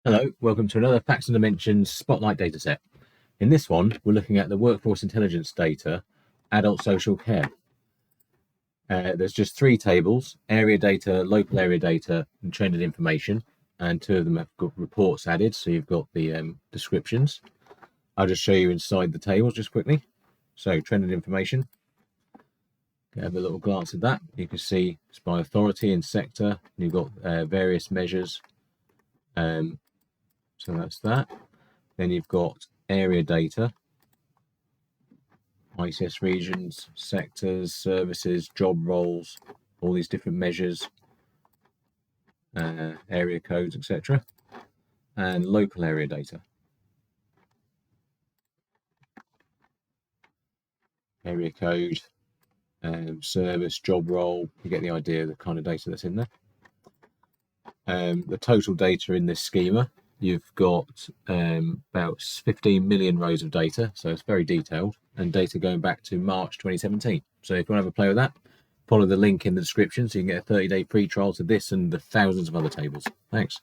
Hello, welcome to another Facts and Dimensions Spotlight dataset. In this one, we're looking at the workforce intelligence data, adult social care. There's just three tables: area data, local area data, and trended information. And two of them have got reports added, so you've got the descriptions. I'll just show you inside the tables just quickly. So trended information. Have a little glance at that. You can see it's by authority and sector. You've got various measures. So that's that. Then you've got area data, ICS regions, sectors, services, job roles, all these different measures, area codes, etc. And local area data. Area code, service, job role, you get the idea of the kind of data that's in there. The total data in this schema, you've got about 15 million rows of data, so it's very detailed, and data going back to March 2017. So if you want to have a play with that, follow the link in the description so you can get a 30-day free trial to this and the thousands of other tables. Thanks.